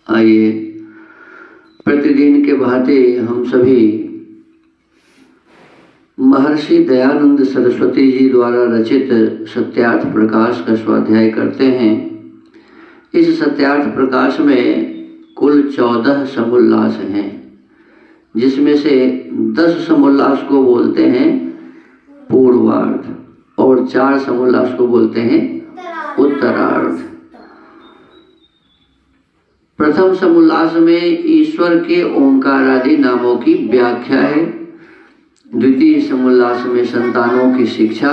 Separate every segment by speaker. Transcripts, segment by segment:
Speaker 1: आइए प्रतिदिन के भांति हम सभी महर्षि दयानंद सरस्वती जी द्वारा रचित सत्यार्थ प्रकाश का स्वाध्याय करते हैं। इस सत्यार्थ प्रकाश में कुल 14 समुल्लास हैं, जिसमें से 10 समुल्लास को बोलते हैं पूर्वार्ध और 4 समुल्लास को बोलते हैं उत्तरार्ध। प्रथम समुल्लास में ईश्वर के ओंकारादि नामों की व्याख्या है। द्वितीय समुल्लास में संतानों की शिक्षा।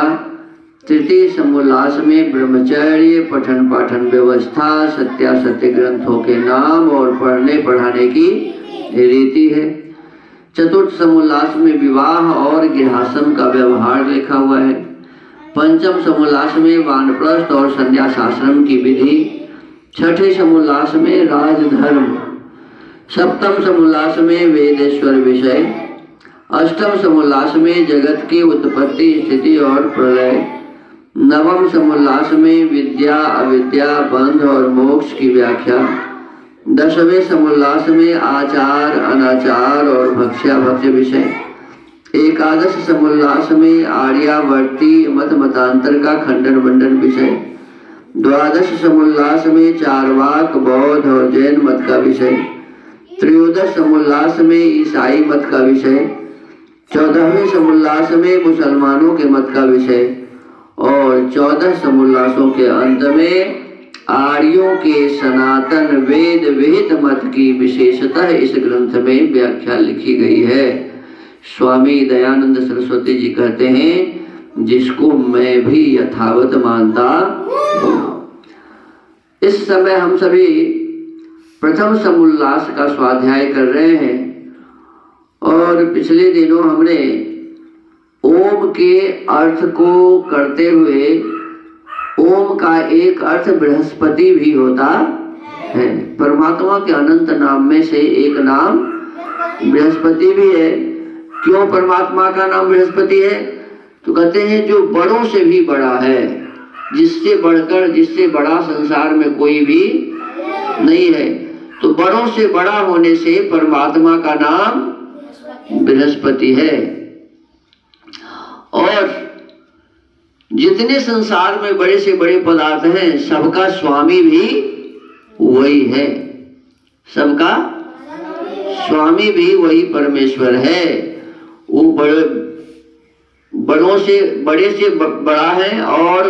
Speaker 1: तृतीय समुल्लास में ब्रह्मचर्य, पठन पाठन व्यवस्था, सत्यासत्य ग्रंथों के नाम और पढ़ने पढ़ाने की रीति है। चतुर्थ समुल्लास में विवाह और गृहस्थम का व्यवहार लिखा हुआ है। पंचम समुल्लास में वानप्रस्थ और संन्यासाश्रम की विधि। छठे समुल्लास में राजधर्म। सप्तम समुल्लास में वेदेश्वर विषय। अष्टम समुल्लास में जगत की उत्पत्ति, स्थिति और प्रलय। नवम समुल्लास में विद्या, अविद्या, बंध और मोक्ष की व्याख्या। 10वें समुल्लास में आचार, अनाचार और भक्ष्या भक्ष्य विषय। एकादश समुल्लास में आर्यावर्ती मत मतांतर का खंडन मंडन विषय। द्वादश समुल्लास में चारवाक, बौद्ध और जैन मत का विषय। त्रयोदश समुल्लास में ईसाई मत का विषय। 14वें समुल्लास में मुसलमानों के मत का विषय और 14 समुल्लासों के अंत में आर्यों के सनातन वेद विहित मत की विशेषतः इस ग्रंथ में व्याख्या लिखी गई है। स्वामी दयानंद सरस्वती जी कहते हैं, जिसको मैं भी यथावत मानता हूँ। इस समय हम सभी प्रथम समुल्लास का स्वाध्याय कर रहे हैं और पिछले दिनों हमने ओम के अर्थ को करते हुए ओम का एक अर्थ बृहस्पति भी होता है। परमात्मा के अनंत नाम में से एक नाम बृहस्पति भी है। क्यों परमात्मा का नाम बृहस्पति है? तो कहते हैं जो बड़ों से भी बड़ा है, जिससे बढ़कर, जिससे बड़ा संसार में कोई भी नहीं है। तो बड़ों से बड़ा होने से परमात्मा का नाम बृहस्पति है। और जितने संसार में बड़े से बड़े पदार्थ हैं, सबका स्वामी भी वही है। सबका स्वामी भी वही परमेश्वर है। वो बड़ों से बड़े से बड़ा है और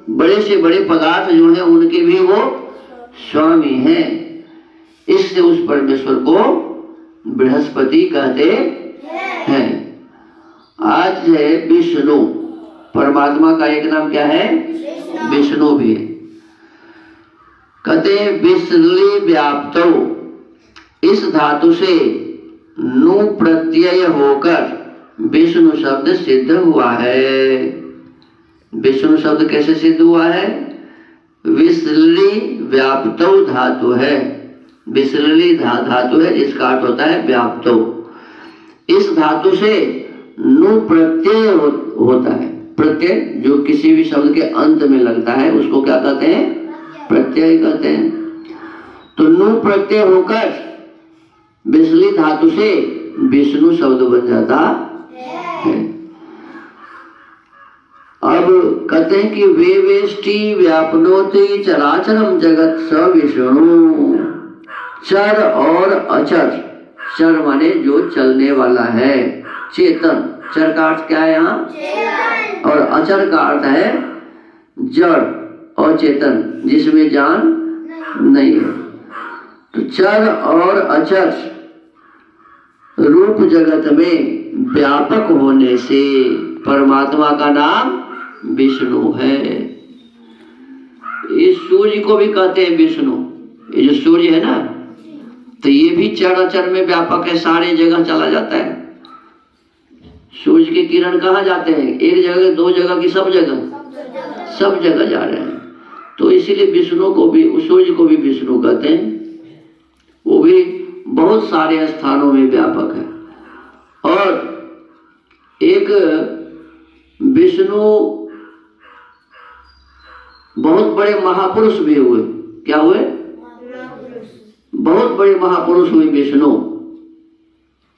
Speaker 1: बड़े से बड़े पदार्थ जो हैं उनके भी वो स्वामी हैं। इससे उस परमेश्वर को बृहस्पति कहते हैं। आज है विष्णु। परमात्मा का एक नाम क्या है? विष्णु भी है। कहते हैं विष्णु व्याप्तो। इस धातु से नु प्रत्यय होकर विष्णु शब्द सिद्ध हुआ है। विष्णु शब्द कैसे सिद्ध हुआ है? विसृली व्याप्तो धातु है। विसृली धातु है जिसका अर्थ होता है व्याप्तो। इस धातु से नु प्रत्यय होता है। प्रत्यय जो किसी भी शब्द के अंत में लगता है उसको क्या कहते हैं? प्रत्यय कहते हैं। तो नु प्रत्यय होकर विसृली धातु से विष्णु शब्द बन जाता है। अब कहते हैं कि वे वेष्टि व्यापनोति चराचरम जगत स विष्णु। चर और अचर। चर माने जो चलने वाला है, चेतन। चर का अर्थ क्या है यहाँ? और अचर का अर्थ है जड़ और चेतन, जिसमें जान नहीं है। तो चर और अचर रूप जगत में व्यापक होने से परमात्मा का नाम विष्णु है। इस सूर्य को भी कहते हैं विष्णु। ये जो सूर्य है ना, तो ये भी चर अचर में व्यापक है, सारे जगह चला जाता है। सूर्य के किरण कहाँ जाते हैं? एक जगह, दो जगह की सब जगह? सब जगह जा रहे हैं। तो इसीलिए विष्णु को भी, सूर्य को भी विष्णु कहते हैं। वो भी बहुत सारे स्थानों में व्यापक है। और एक विष्णु बहुत बड़े महापुरुष भी हुए। क्या हुए? बहुत बड़े महापुरुष हुए विष्णु,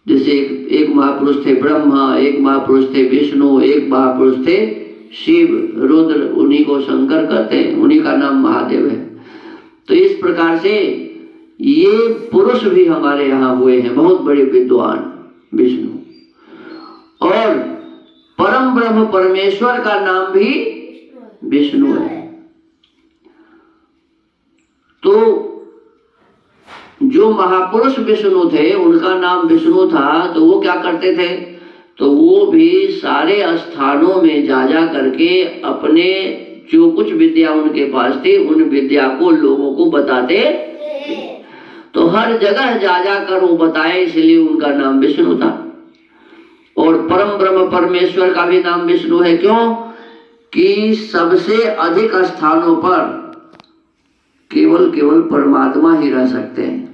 Speaker 1: जैसे एक महापुरुष थे ब्रह्मा, एक महापुरुष थे विष्णु, एक महापुरुष थे शिव, रुद्र, उन्हीं को शंकर कहते हैं, उन्हीं का नाम महादेव है। तो इस प्रकार से ये पुरुष भी हमारे यहाँ हुए हैं, बहुत बड़े विद्वान विष्णु। और परम ब्रह्म परमेश्वर का नाम भी विष्णु है। तो जो महापुरुष विष्णु थे उनका नाम विष्णु था, तो वो क्या करते थे, तो वो भी सारे स्थानों में जा करके अपने जो कुछ विद्या उनके पास थी उन विद्या को लोगों को बताते। तो हर जगह जा कर वो बताए, इसलिए उनका नाम विष्णु था। और परम ब्रह्म परमेश्वर का भी नाम विष्णु है। क्यों? कि सबसे अधिक स्थानों पर केवल परमात्मा ही रह सकते हैं।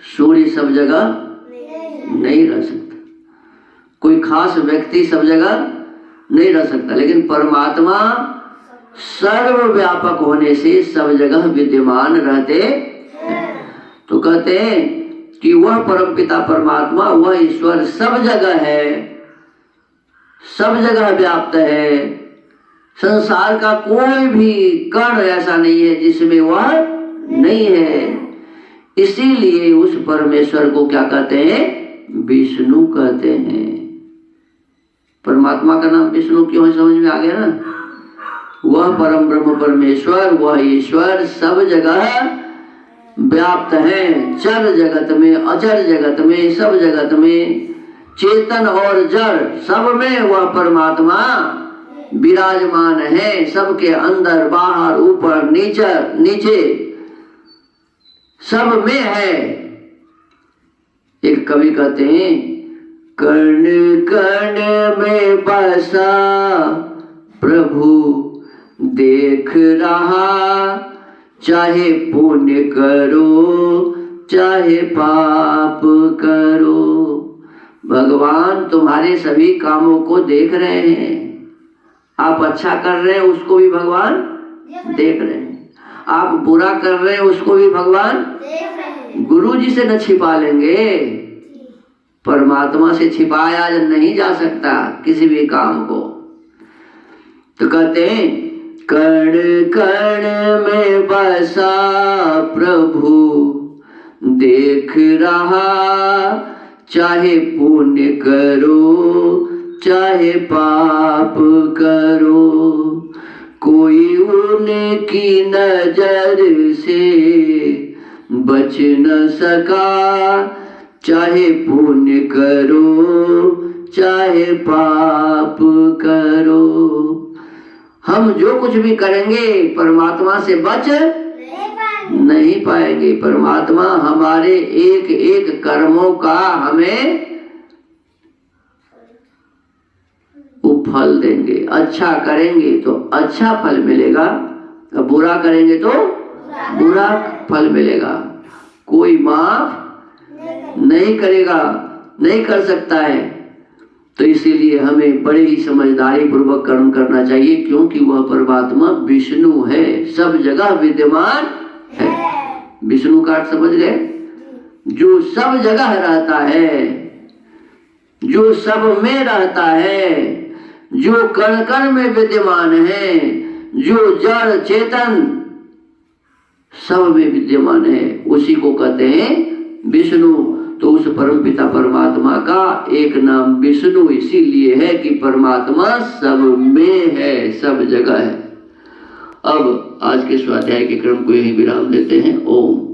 Speaker 1: सूर्य सब जगह नहीं रह सकता, कोई खास व्यक्ति सब जगह नहीं रह सकता, लेकिन परमात्मा सर्वव्यापक होने से सब जगह विद्यमान रहते हैं। तो कहते हैं कि वह परमपिता परमात्मा, वह ईश्वर सब जगह है, सब जगह व्याप्त है। संसार का कोई भी कण ऐसा नहीं है जिसमें वह नहीं है। इसीलिए उस परमेश्वर को क्या कहते हैं? विष्णु कहते हैं। परमात्मा का नाम विष्णु क्यों है, समझ में आ गया ना? वह परम ब्रह्म परमेश्वर, वह ईश्वर सब जगह व्याप्त है, चर जगत में, अचर जगत में, सब जगत में, चेतन और जड़ सब में वह परमात्मा विराजमान है। सबके अंदर, बाहर, ऊपर, नीचे सब में है। एक कवि कहते हैं, कण कण में बसा प्रभु देख रहा, चाहे पुण्य करो चाहे पाप करो। भगवान तुम्हारे सभी कामों को देख रहे हैं। आप अच्छा कर रहे हैं उसको भी भगवान देख रहे हैं, आप बुरा कर रहे हैं उसको भी भगवान देख रहे हैं। गुरु जी से न छिपा लेंगे, परमात्मा से छिपाया नहीं जा सकता किसी भी काम को। तो कहते हैं, कण कण में बसा प्रभु देख रहा, चाहे पुण्य करो चाहे पाप करो। कोई उनकी नजर से बच न सका, चाहे पुण्य करो चाहे पाप करो। हम जो कुछ भी करेंगे परमात्मा से बच नहीं पाएंगे। परमात्मा हमारे एक एक कर्मों का हमें फल देंगे। अच्छा करेंगे तो अच्छा फल मिलेगा, बुरा करेंगे तो बुरा फल मिलेगा। कोई माफ नहीं करेगा, नहीं कर सकता है। तो इसीलिए हमें बड़े ही समझदारी पूर्वक कर्म करना चाहिए, क्योंकि वह परमात्मा विष्णु है, सब जगह विद्यमान है। विष्णु का अर्थ समझ गए? जो सब जगह रहता है, जो सब में रहता है, जो कण कण में विद्यमान है, जो जड़ चेतन सब में विद्यमान है, उसी को कहते हैं विष्णु। तो उस परमपिता परमात्मा का एक नाम विष्णु इसीलिए है कि परमात्मा सब में है, सब जगह है। अब आज के स्वाध्याय के क्रम को यही विराम देते हैं। ओम।